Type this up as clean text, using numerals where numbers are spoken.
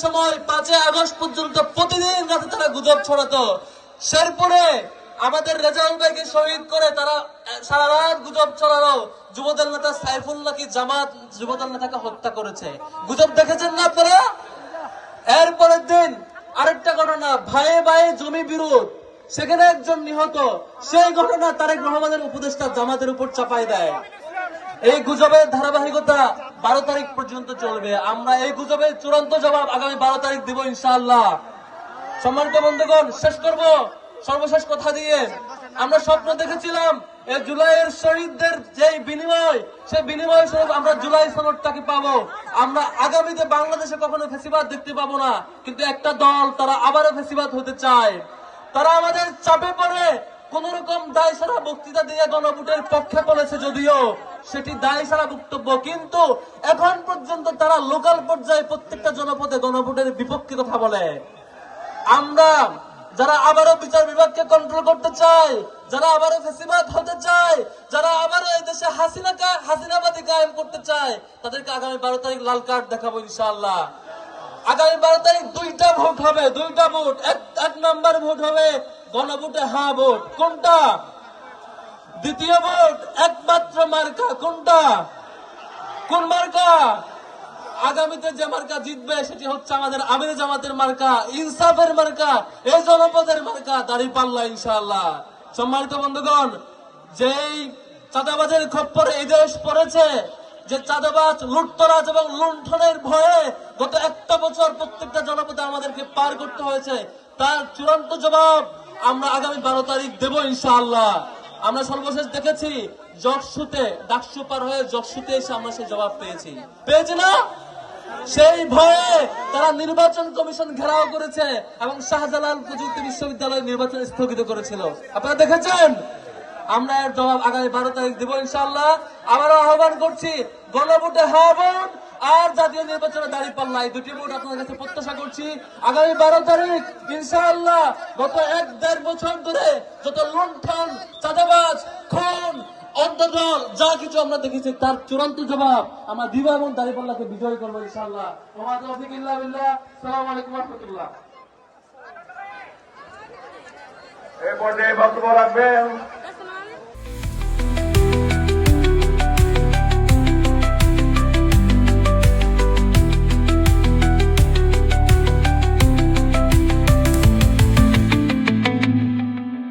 সময় 5 আগস্ট পর্যন্ত প্রতিদিন রাতে তারা গুজব ছড়াতো। শেরপুরে আমাদের রেজাউল ভাইকে শহীদ করে তারা সারা রাত গুজব ছড়ালো যুবদল নেতা সাইফুল্লাহকে জামাত যুবদল নেতাকে হত্যা করেছে। গুজব দেখেছেন না আপনারা? এরপরের দিন আরেকটা ঘটনা, ভাইয়ে ভাইয়ে জমি বিরোধ, সেখানে একজন নিহত। সেই ঘটনা তারেক রহমানের উপদেষ্টা জামাতের উপর চাপাই দেয়। এই গুজবের ধারাবাহিকতা 12 তারিখ পর্যন্ত চলবে। আমরা এই গুজবের চূড়ান্ত জবাব আগামী 12 তারিখ দিব ইনশাআল্লাহ। সম্মানিত বন্ধুগণ, শেষ করব সর্বশেষ কথা দিয়ে। আমরা স্বপ্ন দেখেছিলাম এই জুলাইয়ের শহীদদের যে বিনিময়, সেই বিনিময় স্বরূপ আমরা জুলাই সনদটাকে পাবো। আমরা আগামীতে বাংলাদেশে কখনো ফ্যাসিবাদ দেখতে পাবো না। কিন্তু একটা দল তারা আবারও ফ্যাসিবাদ হতে চায়। তারা আমাদের চাপে পড়ে কোন রকম দায় সারা বক্তৃতা দিয়ে গণভোটের পক্ষে বলেছে, যদিও সেটি দায় সারা বক্তব্য, কিন্তু এখন পর্যন্ত তারা লোকাল পর্যায়ে প্রত্যেকটা জনপদে গণভোটের বিপক্ষে কথা বলে। আমরা যারা আবারও বিচার বিভাগকে কন্ট্রোল করতে চায়, যারা আবারও ফ্যাসিবাদ হতে চায়, যারা আবারও এই দেশে হাসিনাবাদী কায়েম করতে চায়, তাদেরকে আগামী 12 তারিখ লাল কার্ড দেখাবো ইনশাআল্লাহ। আগামী 12 তারিখ 2টা ভোট হবে, 2টা ভোট। এক নাম্বার ভোট হবে গণভোটে হ্যাঁ ভোট। কোনটা? দ্বিতীয় ভোট একমাত্র মার্কা। কোনটা? কোন মার্কা? আগামীতে যে মার্কা জিতবে সেটি হচ্ছে আমাদের আমির জামাতের মার্কা, ইনসাফের মার্কা, এই জনপদের মার্কা, দাঁড়িপাল্লা ইনশাআল্লাহ। সম্মানিত বন্ধুগণ, যেই চাঁদাবাজের খপ্পরে এই দেশ পড়েছে, যে চাঁদাবাজ লুটতরাজ এবং লুণ্ঠনের ভয়ে গত একটা বছর প্রত্যেকটা জনপদে আমাদেরকে পার করতে হয়েছে, তার চূড়ান্ত জবাব আমরা আগামী 12 তারিখ দেব ইনশাআল্লাহ। আমরা সর্বশেষ দেখেছি জকসুতে, ডাকসু পার হয়ে জকসুতে এসে আমরা সেই জবাব পেয়েছি না? সেই ভয়ে তারা নির্বাচন কমিশন ঘেরাও করেছে এবং শাহজালাল প্রযুক্তি বিশ্ববিদ্যালয়ের নির্বাচন স্থগিত করেছিল। আপনারা দেখেছেন? আমরা এর জবাব আগামী 12 তারিখ দেব ইনশাআল্লাহ। আবারও আহ্বান করছি, গণভোটে হ্যাঁ ভোট আর জাতীয় নির্বাচনে দাঁড়িপাল্লা, এই 2টি ভোট আপনাদের কাছে প্রত্যাশা করছি আগামী 12 তারিখ ইনশাআল্লাহ। গত 1-1.5 বছর ধরে যত লুণ্ঠন, চাঁদাবাজ, খুন, অন্তর্দল যা কিছু আমরা দেখেছি, তার চূড়ান্ত জবাব আমরা দিব এবং দাঁড়িপাল্লাকে বিজয় করবো ইনশাআল্লাহ। ওয়া তাওফিক ইল্লা বিল্লাহ। আসসালামু আলাইকুম ওয়া রাহমাতুল্লাহ। এই পর্যায়ে বক্তব্য রাখবেন